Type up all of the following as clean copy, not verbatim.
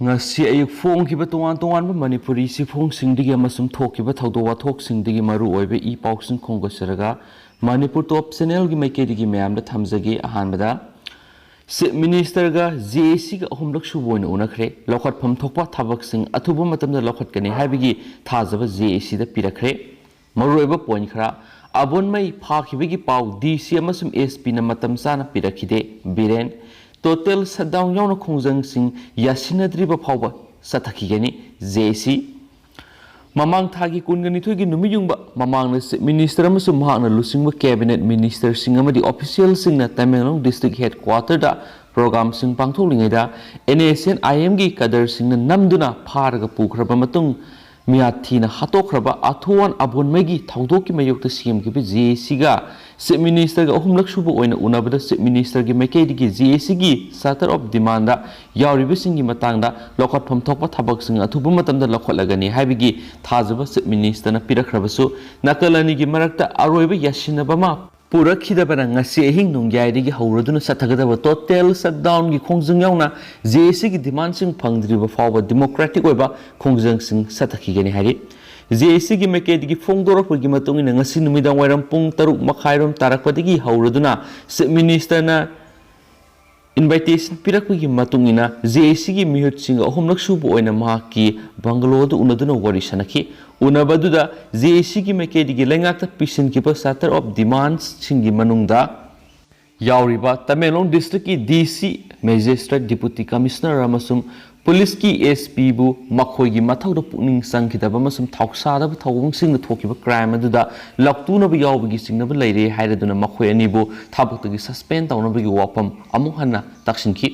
ngasi ayuk phongkiba tongan tongan ba manipuri sifong singdigi amasum thokiba thawdo wathok singdigi maru oibe I pausin khongosaraga manipur top channel gi maikedi mayam da thamjagi ahanbada se minister ga JC ga ahumlak suboina unakhre lokhat pham thokpa thabak sing athuba matamda lokhat kani habigi thajaba JC da pirakhre maru oiba point khara abon mai phakibigi pau DC amasum SP na matam sana pirakhide biren total shutdown yauna khongjang sing yasinadriba phawba sathakigani JC mamang thagi kungani thogi numiyungba mamang na minister amasum mahakna lusingba cabinet minister sing amadi official sing na Tamenglong district headquarter da program sing pangthoklingai da NSN IM gi kadar sing na namduna pharaga pukhraba matung miyathi na hatokraba athuan abon megi thawdoki mayokta CM gi JC ga se minister ga ahumlak subu oina unabada se minister gi maikedi gi JC gi satar of demand da yauribi singi matangda lokhat pham thokpa thabak sing athubu matamda lokholagani haibigi thajaba se minister na pirakhrabasu nakalani gi marakta aroiba yasinabama purakidabana ngasi ehing nungyaidigi hauraduna sathagadaba total shutdown gi khongjang yauna JC gi demand sing phangdriba fawba democratic oiba khongjang sing sathakigani hari JC gi maikedi phongdorapagi matungina ngasi numidang wairam pung 6 makhairom tarakpadigi hauraduna se minister na invitation pirakpagi matungina JC gi mihut sing ahumlak subu oina mahaki Bangalore unaduna wari sanaki unabaduda JC gi maikedi lengakta pisin ki satar of demands singi manungda yauriba Tamenglong district ki DC magistrate deputy commissioner amasum police ki SP bu makhoi gi mathauda pukning sangkidaba amasum thauksada bu thawung sing thokiba crime aduda laktuna bu yawbagi singnaba leire hairaduna makhoi ani bu thabakta gi suspend tawna bu wapam amung hanna taksinki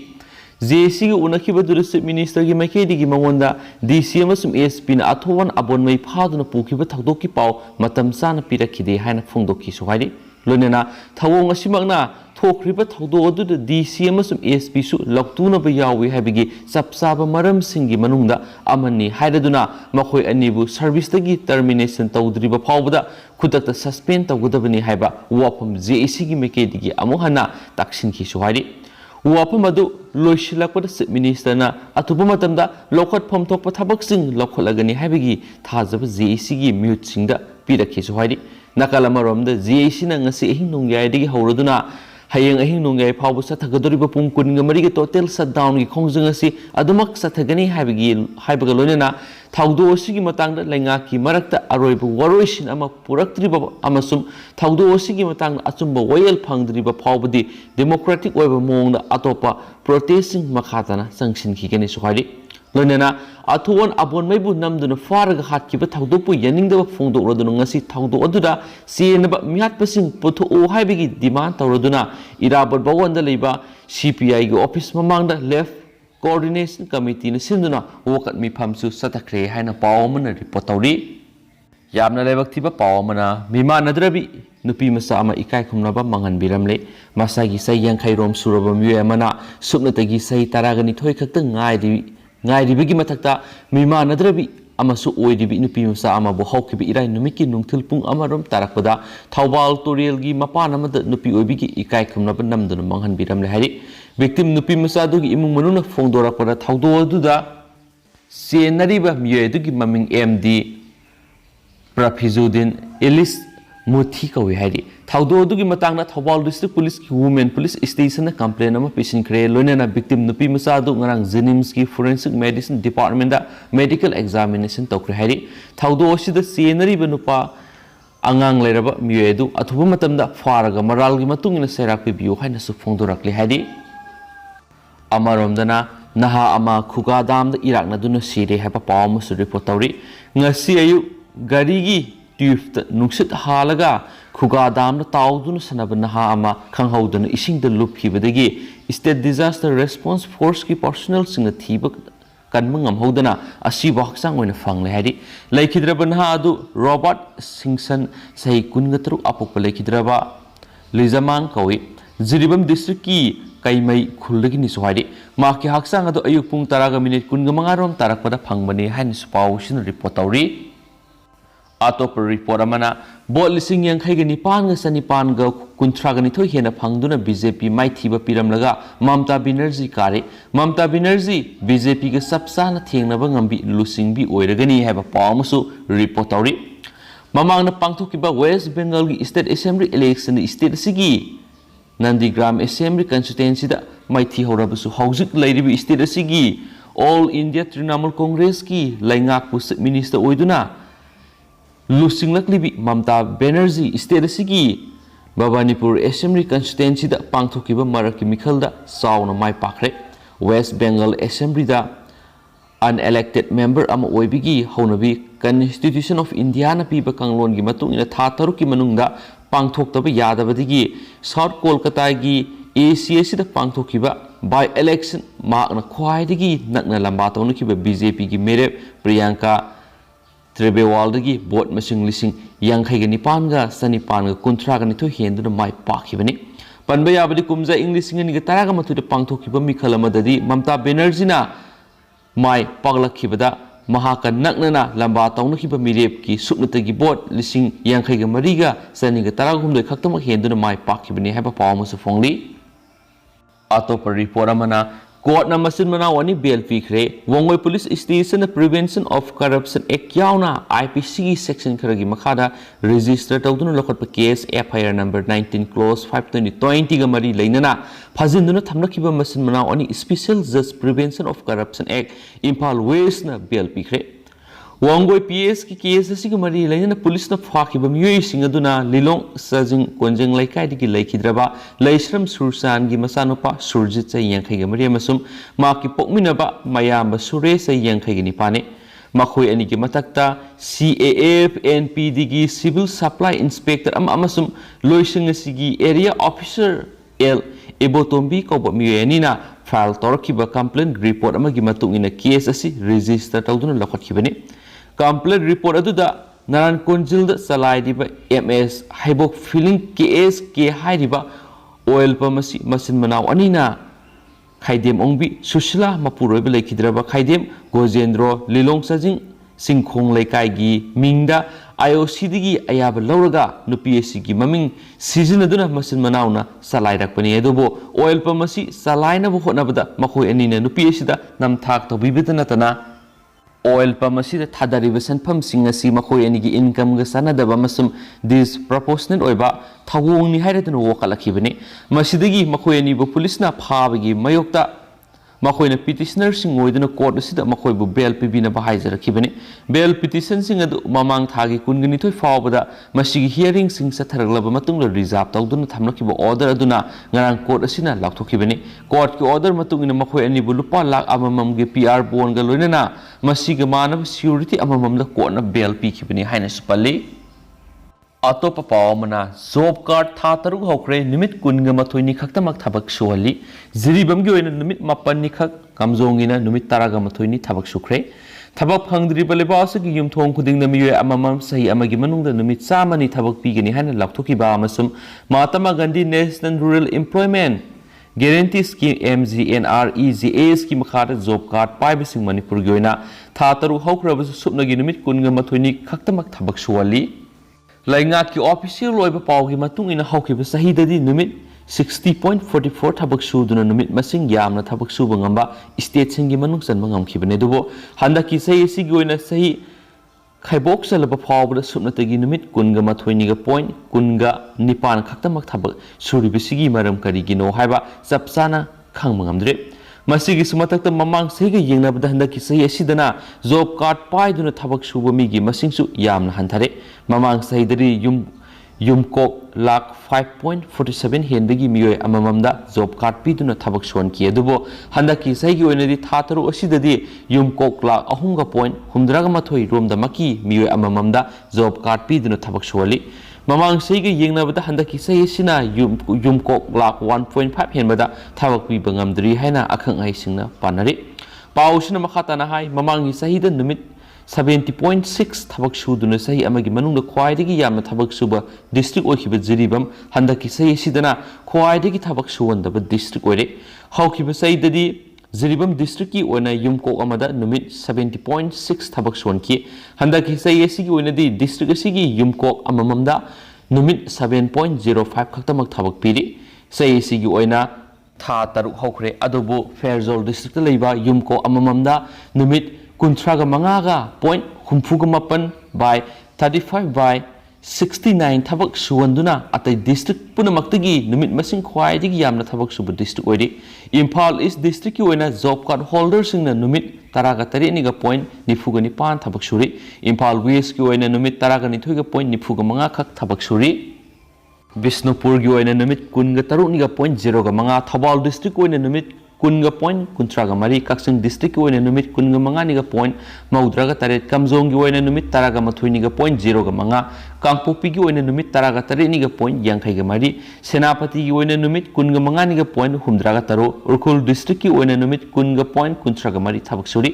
JC gi unakiba durse minister gi maikedi gi mangonda DC amasum SP na athowan abon mai phaduna pukiba thakdoki paw matam sana pirakhide haina phongdoki sohairi loinena thawong asimagna thokriba thawdo aduda DC amasum SP su laktuna ba yawi habigi sapsaba maram singi manungda amani hairaduna makhoi anibu service tagi termination tawdriba phawbada khudakta suspend tawgodabani haiba wapam JC gi maikedi gi amuhana taksinki sohairi wapam adu loisilakpada minister na atuba matamda lokhat pham thokpa thabak sing lokholagani habigi thajaba JC gi mute singda pirakhi sohairi nakalamarom da JC na ngasi ehing nongyai hauraduna hayeng ahing nongyai phawbu sathagadoriba pung kuninga marigi total shutdown gi khongjang asi adumak sathagani haibaga loinena thawdo asigi matangda lenga ki marakta aroiba waroisin ama puraktriba amasum thawdo asigi matangda achumba wayel phangdriba phawbudi democratic oiba mongda atopa protesting makhatana sangsin khigani suhari loinena athuan abon maibu namduna faraga hatkiba thawdopu yaningdaba phongdokroduna ngasi thawdo aduda senaba mihatpasing putho o haibigi demand tawroduna irabot bawanda leiba CPI gi office mamangda left coordination committee na sinduna wakat mi phamsu satakre haina pawmana report tawri yamna lebak thiba pawmana mima nadrabi nupi masa ama ikai khumnaba mangan biramle masagi sai yankhai rom suraba miye mana supnatagi sai taragani thoi khakta ngairibigi mathakta mima nadrabi amasu oidibi nupi masa ama bo hawkibi irai numiki nungthil pung amarom tarakpada thawbal torial gi mapan amada nupi oibigi ikai khumnaba namduna manghan biramle hari victim nupi masa dugi imung manuna phongdorakpada thawdo aduda senariba miye dugi maming MD Prafizudin Elis Muthi kawi hari thawdo adugi matangna Thawbal district police ki women police station na complaint ama pisin kre loinena victim nupi masa du ngarang Jenims ki forensic medicine department da medical examination tokre hari thawdo asida senariba nupa angang leraba miye du athuba matamda faraga maral gi matungina serak pi biu haina su phongdorakli hari amaromdana naha ama khugadam da irakna duna sire haba pawm su report tawri ngasi ayu gari gi tube nungsit halaga khugadam da tawduna sanaba naha ama khanghauduna ising da lupkhibadagi state disaster response force ki personnel singna thiba kanmangam hodana asiba haksang oina fangle hari laikhidraba naha adu Robert Singson sahi kungatru apokpa laikhidraba lizamang kawi Jiribam district ki kaimai khulagi ni sohari maki haksang ado ayuk pung taraga minute kunga mangarom tarakpada phangmani han spaw sin report tawri atop report amana Bot lising yang khay gani pan ga sani pan ga kuntra gani thoi hena phangduna BJP mai thiba piram laga Mamta Banerjee kare Mamta Banerjee BJP ga sapsa na thengna ba ngambi lusing bi oiragani haba pawmusu report tawri mamang na pangthokiba West Bengal gi State Assembly election state sigi Nandigram Assembly constituency da mai thi horabasu hauzik lairibi state sigi All India Trinamool Congress ki laingak pu minister oiduna Lusing laklibi Mamta Banerjee state sigi Bhabanipur Assembly constituency da pangthokiba maraki mikhal da sauna mai pakre West Bengal Assembly da unelected member ama oibigi haunabi Constitution of India na piba kanglon gi matung ina tha taruk ki manungda pangthok yadabadigi South Kolkata gi ACS da pangthokiba by election ma na khwaidigi nakna lamba tawnu kiba BJP gi mere Priyanka Trebewal dagi bot masing lising yang khay gani pan ga sani pan ga kuntra gani to hendu na mai pakhibani panba yabadi kumza English ngani ga taraga matu de pangthokiba mikhal amadadi Mamta Banerjee na mai paglakibada mahaka naknana lamba tawnu kiba mirep ki supnatagi bot lising yang khay ga mariga sani ga taraga humdoi khaktama hendu na mai pakhibani haba pawmusu phongli atopa report amana Court na masin manawani bail fikre Wongoi Police Station Prevention of Corruption Act yauna IPC section kharagi makhada register tawduna lokotpa case FIR number 19 clause 520 ga mari leinana phajinduna thamnakiba masin manawani Special Judge Prevention of Corruption Act Imphal West na bail fikre Wongoi PS ki case asigi mari leinana police na phakiba miyoi singaduna Lilong Sajing Konjeng laikai digi laikhidraba Laisram Sursan gi masanupa Surjit sai yangkhai ga mari amasum maki pokminaba mayamba Suresh sai yangkhai gi nipane makhoi ani gi matakta CAF NPD gi Civil Supply Inspector amasum loising asigi area officer L Ebotombi ko miyoi anina file torkiba complaint report amagi matungina case asi register tawduna lokhotkhibani Complaint report aduda Naran Konjil da salai diba MS haibok filling case ke hairiba oil pamasi masin manaw anina khaidem ongbi Sushila mapuroi belai khidraba khaidem Gojendro Lilong Sajing Singkhong laikai gi mingda IOC digi ayaba lauraga NPSC gi maming season aduna masin manawna salai rakpani edobo oil pamasi salai na bo honabada makhoi anina NPSC da nam thak to bibitana tana oil pamasi thadariba sanpham singasi makhoi ani gi income ga sanadaba masum disproportionate oiba thawong ni hairatuna wokalakibani masidagi makhoi ani bo police na phabagi mayokta makhoi na petitioner sing oiduna court asida makhoi bu bail pibina ba haijarakibani bail petition sing adu mamang thagi kungani thoi fawbada masigi hearing sing satharaglaba matungla reserve tawduna thamlakiba order aduna ngarang court asina lakthokibani court ki order matungina makhoi ani bu lupa lakh amamam ge PR bond ga loinana masiga manab security amamam da court na bail pikibani haina supalli Atopa pawamana job card tha taruk hokre nimit kunga mathoi khaktamak thabak suhali jiribam gi oina nimit mapan ni khak kamjongina nimit taraga mathoi ni thabak sukre thabak phangdri baleba asagi yumthong khuding na miye amamam sahi amagi manungda nimit samani thabak pigani haina lakthoki ba amasum Mahatma Gandhi National Rural Employment Guarantee Scheme MGNREGA scheme khada job card paiba sing Manipur gi oina tha taruk hokraba supnagi nimit kunga mathoi khaktamak thabak suhali Laingak ki official loiba pawgi matung ina hawkiba sahidadi numit 60.44 thabak suduna numit masing yamna thabak suba ngamba state singi manung san mangam khibane dubo handaki sahi sigi oina sahi khaibok salaba pawbada supnatagi numit kunga mathoi ga point kunga nipan khaktamak thabak suribi sigi maram karigino haiba sapsana khangmangamdre masigi sumatakta mamang segi yengnabada handaki sahi asidana job card paiduna thabak suba migi masingsu yamna hanthare mamang sahidari yumkok lakh 5.47 hendagi miyoi amamamda job card piduna thabak suan ki adubo handaki sahi oinadi thataru asidadi yumkok lakh 3.8 romda maki miyoi amamamda job card piduna thabak suali mamang segi yengnabada handaki sahi sina yumkok lakh 1.5 henbada thabak pi bangamdri haina akhang ai singna panari pausina makhatana hai mamangi sahida numit 70.6 thabak suduna sahi amagi manungda khwaidagi yamna thabak suba district oikiba jiribam handaki sahi sidana khwaidagi thabak suwandaba district oire hawkiba sahi dadi Jiribam ꯗꯤꯁꯇ꯭ꯔꯤꯛꯀꯤ ꯑꯣꯏꯅ ꯌꯨꯝꯀꯣꯛ ꯑꯃꯗ ꯅꯨꯃꯤꯠ 70.6 ꯊꯕꯛ ꯁꯨꯍꯟꯈꯤ ꯍꯟꯗꯛꯀꯤ ꯆꯍꯤ ꯑꯁꯤꯒꯤ ꯑꯣꯏꯅꯗꯤ district ꯑꯁꯤꯒꯤ ꯌꯨꯝꯀꯣꯛ ꯑꯃꯃꯝꯗ ꯅꯨꯃꯤꯠ 7.05 ꯈꯛꯇꯃꯛ ꯊꯕꯛ ꯄꯤꯔꯤ ꯆꯍꯤ ꯑꯁꯤꯒꯤ ꯑꯣꯏꯅ ꯊꯥ 6 ꯍꯧꯈ꯭ꯔꯦ ꯑꯗꯨꯕꯨ ꯐꯦꯔꯖꯣꯜ ꯗꯤꯁꯇ꯭ꯔꯤꯛꯇ ꯂꯩꯕ ꯌꯨꯝꯀꯣꯛ ꯑꯃꯃꯝꯗ ꯅꯨꯃꯤꯠ 35.68 by 35 by 69 ꯊꯕꯛ ꯁꯨꯍꯟꯗꯨꯅ ꯑꯇꯩ ꯗꯤꯁꯇ꯭ꯔꯤꯛ ꯄꯨꯝꯅꯃꯛꯇꯒꯤ ꯅꯨꯃꯤꯠ ꯃꯁꯤꯡ ꯈ꯭ꯋꯥꯏꯗꯒꯤ ꯌꯥꯝꯅ ꯊꯕꯛ ꯁꯨꯕ ꯗꯤꯁꯇ꯭ꯔꯤꯛ ꯑꯣꯏꯔꯤ ꯏꯝꯐꯥꯜ ꯏꯁ ꯗꯤꯁꯇ꯭ꯔꯤꯛꯀꯤ ꯑꯣꯏꯅ ꯖꯣꯕ ꯀꯥꯔꯗ ꯍꯣꯜꯗꯔꯁꯤꯡꯅ ꯅꯨꯃꯤꯠ 18.94 ꯊꯕꯛ ꯁꯨꯔꯤ ꯏꯝꯐꯥꯜ ꯋꯦꯁꯀꯤ ꯑꯣꯏꯅ ꯅꯨꯃꯤꯠ 12.95 ꯈꯛ थबक सूरी बिष्णुपुर की ओइना निमित 13.05 थौबाल डिस्ट्रिक्ट ओइना निमित 10.13 कक्सिंग डिस्ट्रिक्ट ओइना निमित 15.38 कमजोंग की ओइना निमित 13.0 कांगपोपी की ओइना निमित 13.83 सेनापति की ओइना निमित 15.13 उरखुल डिस्ट्रिक्ट की ओइना निमित 10.13 थबक सूरी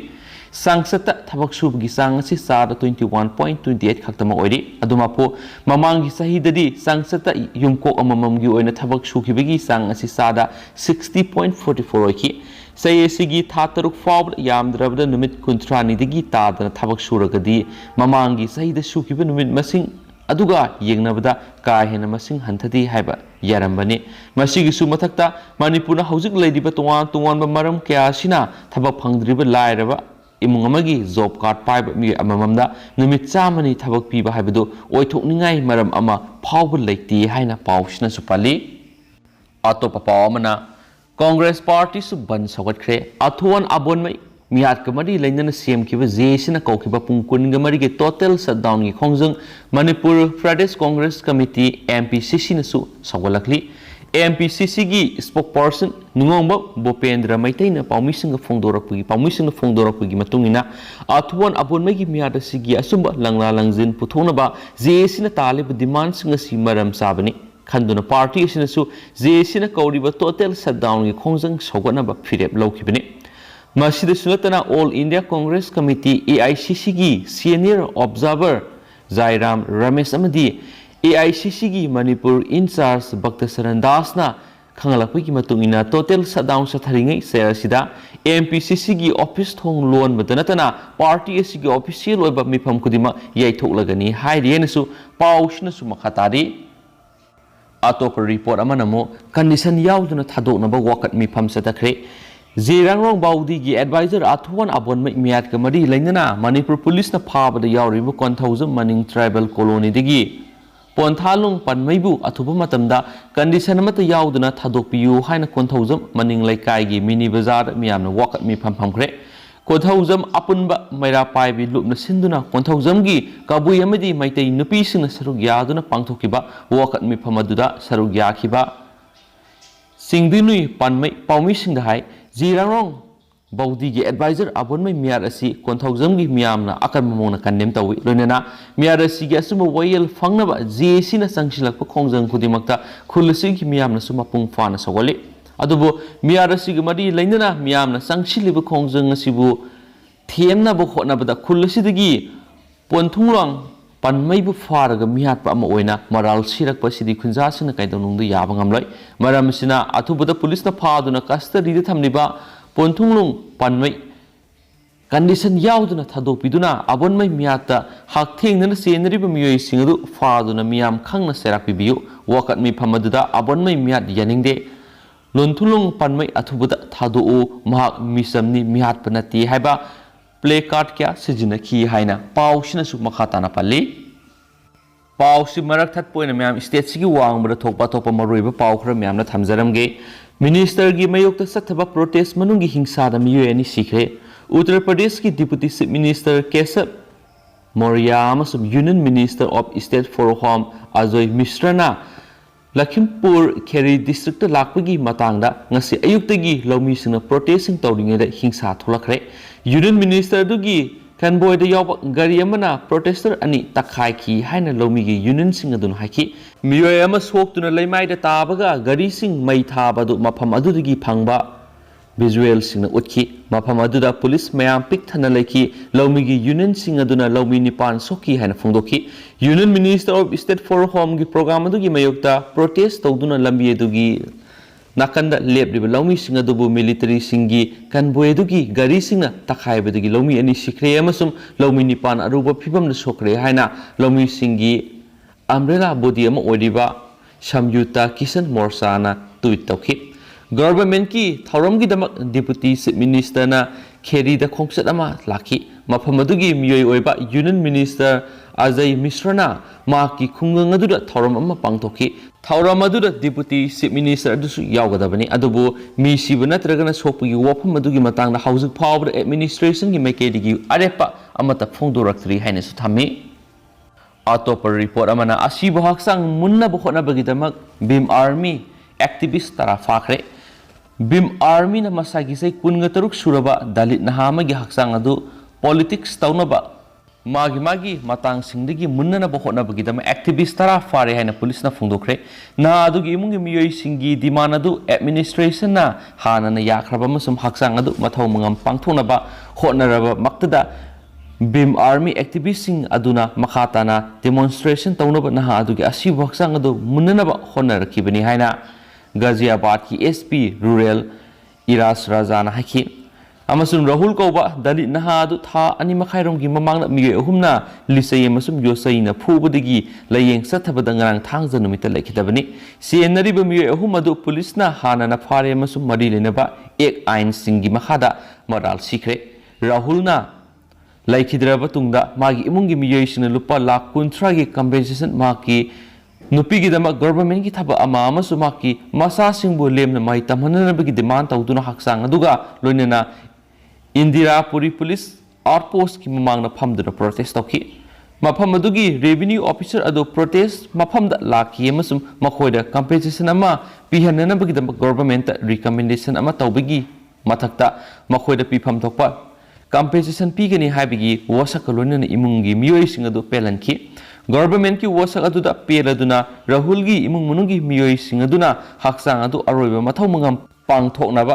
सांसद थबक सूबगी सांग असी चार 21.28 खक्तम ओइरी अदुमापो ममांगी सहीददी सांसद युमको अमममगी ओइना थबक सूखिबगी सांग असी सादा 60.44 ओइखि सयेसिगी था तरुक फाव यामद्रबद नुमित 30 तादना थबक सूरगदी ममांगी सहीद सूखिब नुमित मसिंग अदुगा येंगनबदा का हेना मसिंग हंथदी हाइबा यारंबने मसिगिसु मथक्ता मणिपुरना हौजिक लैदिबा तोवान तोवानबा मरम क्यासिना थबक फंगद्रिबा लायरबा इमुंगमगी जॉब कार्ड पाइब मी अमममदा नुमित चामनी थबक पीबा हाइबदो ओइथोकनिंगाई मरम अमा फावब लैती हाइना पाउसिना सुपाली अतोपा पावमना कांग्रेस पार्टी सु बन सगतख्रे अथोन अबोनमै मियात कमरी लैनन सीएम किबा जेसिना कौखिबा पुंग कुनगमरी के टोटल शटडाउन की खोंजंग मणिपुर प्रदेश कांग्रेस कमिटी एमपीसीसी नसु सगलखली एमपीसीसी की स्पोकपर्सन नुंगोंब बोपेंद्र मैतैना पाउमिसिंग फोंदोरपगी मतुंगिना अथुवन अबोनमैगी मियादसिगी असुंबा लंगला लंगजिन पुथोनबा जेसिना तालिब डिमांड्स ngasi maram sabani खंदुना पार्टी असिनसु जेसिना कौरिबा टोटल शटडाउन की खोंजंग सौगनबा फिरेप लौखिबनि मसिद सुलतना all India Congress committee AICC की सीनियर ऑब्जर्वर जायराम रमेश अमदी एआईसीसी की मणिपुर इंचार्ज भक्त शरण दासना खंगलपगी मतुंगिना टोटल शटडाउन सथरिङै सेरसिदा एमपीसीसी की ऑफिस थोंग लोन बदनतना पार्टी की ऑफिशियल ओइबा मिफम खुदिमा याइथोकलगनी हाइरियनसु पाउसनसु मखातारी अतोप रिपोर्ट अमनमो कंडीशन याउदुना थादोकनबा वाकत मिफम सतखरे जेरांगरोंग बाउदी की एडवाइजर अथुवन अबोनमै मियात कमरी लैनना मणिपुर पुलिस न फाबदा याउरिबो कोंथौजम मनिंग ट्राइबल कॉलोनी दिगी पोंथालुंग पनमैबु अथुब मतमदा कंडीशन मत याउदना थादोकपियु हाइना कोंथौजम मनिंग लैकाइगी मिनी बाजार मियामना वाकत मिफम फमख्रे कोंथौजम अपुनबा मैरा पाइबि लुपना सिंदुना कोंथौजमगी काबुई अमदी मैतै नुपीसिंगना सरुक यादुना पांथोकिबा वाकत मिफम अदुदा सरुक याखिबा सिंगदिनुई पनमै पाउमिसिंगदा हाइ जीरांगरोंग बाउदी की एडवाइजर अबोनमै मियार असि कोंथौजमगी मियामना अकन ममोना कन्नेम तौई लोइनना मियार असि गी असुम वयल फंगनबा जेसिना संगसिलक खोंजंग खुदिमक्ता खुलसिगी मियामना सुमा पुंग फाना सगोले अदुबो मियार असि गी मरि लैनना मियामना संगसिलिबो खोंजंग असिबु थेमनाबो होटनाबदा खुलसिदगी पोंथुंगलांग पनमैबु फारगा मियातपा अमा ओइना मराल सिरकपा सिदि खुंजासिना काइदोनुंगदु याबा ngamloi maramsina अथुबदा पुलिसना फादुना कस्टडीदा थमलिबा पोंथुंगलुंग पनमै कंडीशन याउदुना थादोकपिदुना अबोनमै मियाता हाकथेंगना सेनरिबा मियोय सिंगदु फादुना मियाम खंगना सेराकपिबियु वाकत मिफमदुदा अबोनमै मियात यानिंगदे लोंथुलुंग पनमै अथुबदा थादोउ महाक मिसमनि मियातपा नति हाइबा प्ले कार्ड क्या सिजिनखि हाइना पाउसिनसु मखाताना पल्ली पाउसि मरक थतपोइना म्याम स्टेट सिगी वांगबदा थोकपा थोकपा मरोइबा पाउ खरा म्यामना थमजरमगे मिनिस्टर की मयोक्ता सत्थबा प्रोटेस्ट मनुंगी हिंसादा मियोय अनि सिखरे उत्तर प्रदेश की deputy chief minister Keshav Maurya अमसुम union minister of state for home Ajay मिश्रना लखीमपुर खेरी डिस्ट्रिक्ट लाकपगी मतांगदा ngasi ayuktagi lawmisingna protesting tawringeida हिंसा थोलखरे यूनियन मिनिस्टर दुगी कंबोय द याव गारी अमना प्रोटेस्टर अनि तखाई की हाइना लौमीगी यूनियन सिंग अदुन हाइकी मियोय अमा सोक्तुना लैमाइदा ताबगा गारी सिंग मै थाबदु मफम अदुदगी फंगबा विजुअल सिंग उतखी मफम अदुदा पुलिस मयाम पिक थना लैकी लौमीगी यूनियन सिंग अदुना लौमी निपान सोकी हाइना फंगदोकी union minister of state for home की प्रोग्राम अदुगी मयोक्ता प्रोटेस्ट तौदुना लंबी अदुगी नाकंदा लेपलिबा लौमीसिंग अदुबु मिलिटरी सिंगी कन्वोय अदुगी गारीसिंगना तखायबदगी लौमी अनि सिखरे अमसुम लौमी निपान अरुबा फिबमना सोखरे हायना लौमी सिंगी अम्ब्रेला बॉडी अमा ओइरिबा समयुता किशन मोर्चाना ट्वीट तौखि गवर्नमेंट की थौरम की दमक डिप्यूटी चीफ मिनिस्टर ना खेरी द खोंगसत अमा लाखि मफम अदुगी मियोय ओइबा यूनियन मिनिस्टर अजय मिश्रना मा की खुंगंग अदुदा थौरम अमा पांगथोखि थौरम अदुदा डिप्यूटी चीफ मिनिस्टर अदुसु यावगदबनि अदुबु मी सिबु नत्रगना सोकपगी वफम अदुगी मतंगना हाउजिंग फावबद एडमिनिस्ट्रेशन की मेकेदिगी अरेपा अमता फोंदोरक्तरी हाइनसु थम्मि अतोपर रिपोर्ट अमना असिबु हक्सांग मुन्नबु होनबगिदमक भीम आर्मी एक्टिविस्ट तरा फाखरे भीम आर्मी न मसागी से कुनगा तरुक सुरबा दलित नहामगी हक्सांग अदु पॉलिटिक्स तौनबा मागी मतंग सिंगदगी मुन्ननबु होनबगिदम एक्टिविस्ट तरा फारे हाइना पुलिस न फोंदोखरे ना अदुगी इमुंगी मियोय सिंगी डिमांड अदु एडमिनिस्ट्रेशन ना हानना याखरबा मसुम हक्सांग अदु मथौ मंगम पांगथोनबा होनरबा मक्तदा भीम आर्मी एक्टिविस्ट सिंग अदुना मखाताना डेमोन्स्ट्रेशन तौनबा नहा अदुगी असिबु हक्सांग अदु मुन्ननबा होनरखिबनि हाइना गाजियाबाद की एसपी रूरल इरास राजाना हाइखि अमसुम राहुल कौबा दलित नहा अदु था अनि मखाइरोम की ममांगना मिगे अहुमना लिसै अमसुम योसैना फुबदगी लयेंग सथबदा ngarang thangja numita laikhidabani senariba मिगे अहुम अदु पुलिसना हानना फारे अमसुम मरि लेनबा एक आइन सिंगी मखादा moral सिखरे राहुलना laikhidraba tungda magi imungi miyoisina lupa lakh 30 gi compensation maki नुपीगीदम government की थब अमाकी मसा लेमना माई तमहनबी डिमांड तौदुना हक्सांग अदुगा लोइनना इंदिरापुरी पुलिस आउटपोस्ट की ममांगना फमदुना प्रोटेस्ट तौखि मफम अदुगी रेवेन्यू ऑफिसर अदु प्रोटेस्ट मफमदा लाखि अमसुम मखोइदा कंपेंसेशन अमा पिहननबगीदम गवर्नमेंट रिकमेंडेशन अमा तौबगी मथक्ता मखोइदा पिफम थोकपा कंपेंसेशन पीगनी हाबिगी वसक लोइनना इमुंगी मियोइसिंग अदु पेलनखि गवर्नमेंट की वसक अदुदा पेलदुना राहुल की इमुंग मनुगी मियोइसिंग अदुना हक्सांग अदु अरोइबा मथौ मंगम पांगथोकनबा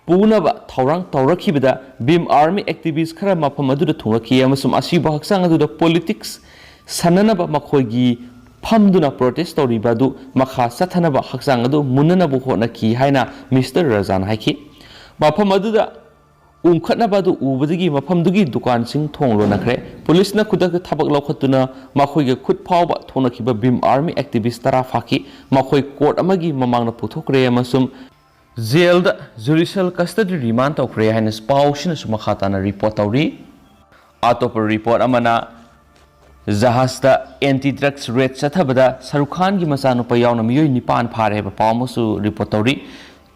पुनबा थौरंग तौरखिबदा भीम आर्मी एक्टिविस्ट खरा मफम अदुदा थुंगखि अमसुम असिबा हक्सांग अदुदा पॉलिटिक्स सननबा मखोइगी फमदुना प्रोटेस्ट तौरिबा दु मखा सथनबा हक्सांग अदु मुननबु होनखि हाइना मिस्टर रजान हाइखि मफम अदुदा उंखनबादु उबदगी मफमदुगी दुकान सिंग थोंगलो नखरे पुलिस न खुदक थबक लौखतुना मखोइगे खुद फावबा थोनखिबा भीम आर्मी एक्टिविस्ट तरा फाखि मखोइ कोर्ट अमगी ममांगना पुथोकरे अमसुम जेल द जुडिशियल कस्टडी रिमांड तौखरे हाइना पाउसिना सुमखाताना रिपोर्ट तौरी अतोपर रिपोर्ट अमना जहाजदा एंटी ड्रग्स रेड चथबदा शाहरुख खान की मचानुपा यावना मियोइ निपान फारे पावमसु रिपोर्ट तौरी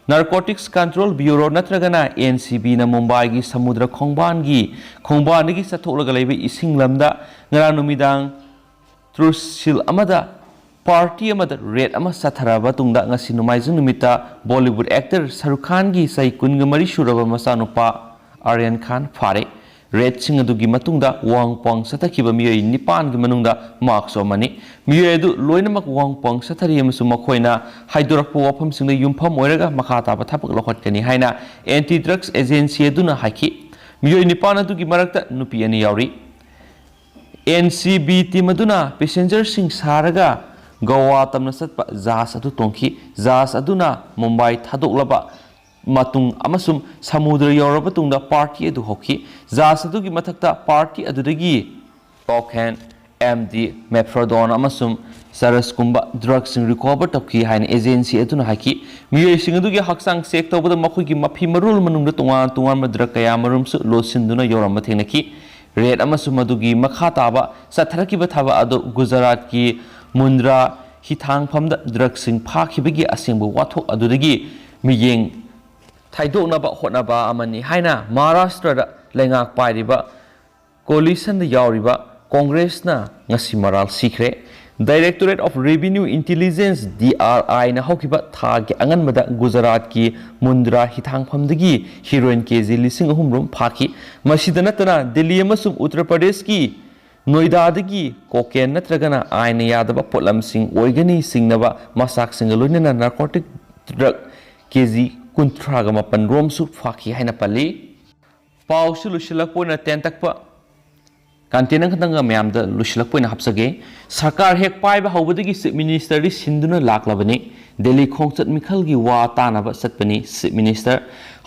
नारकोटिक्स कंट्रोल ब्यूरो नत्रगना एनसीबी न मुंबई की समुद्र खोंबान की चथोलगा लेबे इसिंग lambda ngara numidang trusil amada party amada red ama sathara tungda ngasi numaijung numita Bollywood actor Shahrukh Khan gi sai kunga mari suraba masanupa Aryan Khan fare red sing adugi matungda wangpong satakhiba miyoi nipan gi manungda marks omani miyoi adu loinamak wangpong sathari amasu makhoina haidorakpu wafam singda yumpham oiraga makhata ba thapak lokhatkani haina anti drugs agency aduna haiki miyoi nipan adugi marakta nupi ani yauri NCB team aduna passenger sing saraga Goa tamna satpa jahaz adu tongki jahaz aduna Mumbai thadoklaba matung amasum samudra yoraba tungda party adu hoki jahaz adugi mathakta party adudagi cocaine MD methadone amasum saras kumba drugs sing recover tokhi hain agency aduna haki miyoi sing adugi haksang check tawbada makhugi mafi marul manungda tungan madra kaya marum su losinduna yorama thenaki red amasum adugi makha taba satharaki thaba adu Gujarat ki Mundra hitang phamda drugs sing phakibagi asengbu wathok adudagi miyeng thaidoknaba hotnaba amani haina Maharashtra da lengak pairiba coalition da yauriba Congress na ngasi maral sikre Directorate of Revenue Intelligence DRI na hokiba thagi anganmada Gujarat ki Mundra hitang phamdagi heroin kg lising ahumrum phaki masida natana Delhi amasum Uttar Pradesh ki Noida dagi cocaine natragana aina yadaba potlam sing oigani singnaba masak singalunina narcotic drug kg kuntraga mapan rom su phaki haina pali pau su lushilak poina tentakpa kantenang khatanga mayamda lushilak poina hapsage sarkar hek paiba hobadagi chief minister ri sinduna laklabani Delhi खोंचत मिखल की वा तानब चटपनी chief minister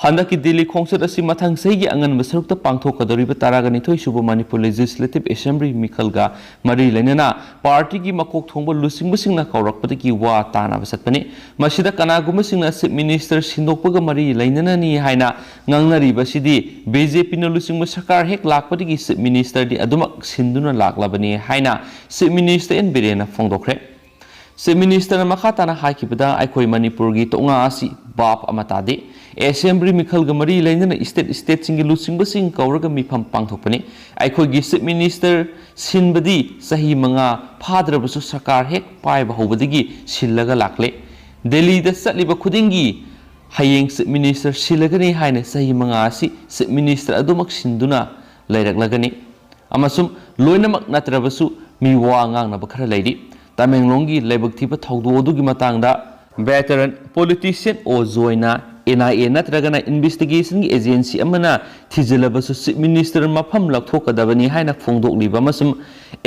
हंदक की दिल्ली खोंचत असी मथंग सही अंगन सरुक पांथोकदौरिब तरागनिथोई सुब Manipur legislative assembly मिखलगा मरी लेना पार्टी की मकोक थोंब लुसिंगबसिंगना कौरकपदगी वा तानब चटपनी मसिदा कनागुमसिंगना चीफ मिनिस्टर सिंदोकपग मरी लेननानी हाइना ngangnaribasidi BJP na lusingba sarkar hek lakpadigi chief minister di adumak sinduna laklabani haina chief minister en birena phongdokre chief minister मखा ताना हाइकिबदा आइखोई मणिपुर की तोंगा आसी बाप अमतादे असेंबली मिखल गमरी लेना स्टेट सिंग लुसिंग बसिंग कौरग मिफम पांथोपनी आइखोई की चीफ मिनिस्टर सिनबदी सही मंगा फाद्रबसु सरकार हेक पाइब हौबदगी सिल्लगा लाकले दिल्ली दा चटलिबा खुदिंगी हयेंग चीफ मिनिस्टर सिलगनी हाइने सही मंगा आसी चीफ मिनिस्टर अदुमक सिंदुना लेरकलगनी अमसुम लोइनमक नत्रबसु मी वा ngangnab khara leidi तमेंगलोंगी लेबक थीब थौदोदुगी मतंगदा वेटरन पॉलिटिशियन ओ जोइना NIA नत्रगना इन्वेस्टिगेशन की एजेंसी अमना थिजलबसु चीफ मिनिस्टर मफम लखथोकदबनी हाइना फोंदोकलिबा मसुम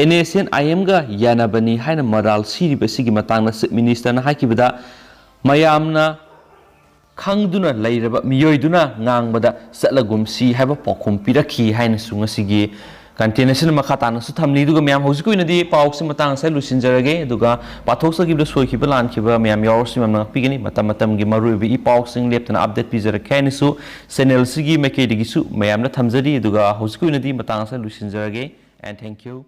NSN IM गा यानाबनी हाइना मराल सिरिबसिगी मतंगना चीफ मिनिस्टर ना हाकिबदा मयामना खंगदुना लैरबा मियोइदुना ngangbada चटलगुमसी हाइबा पखुम पिरखी हाइना सुंगसिगी कंटेनशन मखाताना सुथमली दुगा म्याम हौजिकुइनदी पाउक्स मतांग से लुसिनजरगे दुगा पाथोक्सगिबदा सोइखिबा लानखिबा म्याम यावरसिम पिगनी मतम मतमगी मरुइबि इ पाउक्सिंग लेप्तना अपडेट पिजरखेनिसु चैनल सिगी मेकेदिगिसु म्यामना थमजरी दुगा हौजिकुइनदी मतांग से लुसिनजरगे एंड थैंक यू।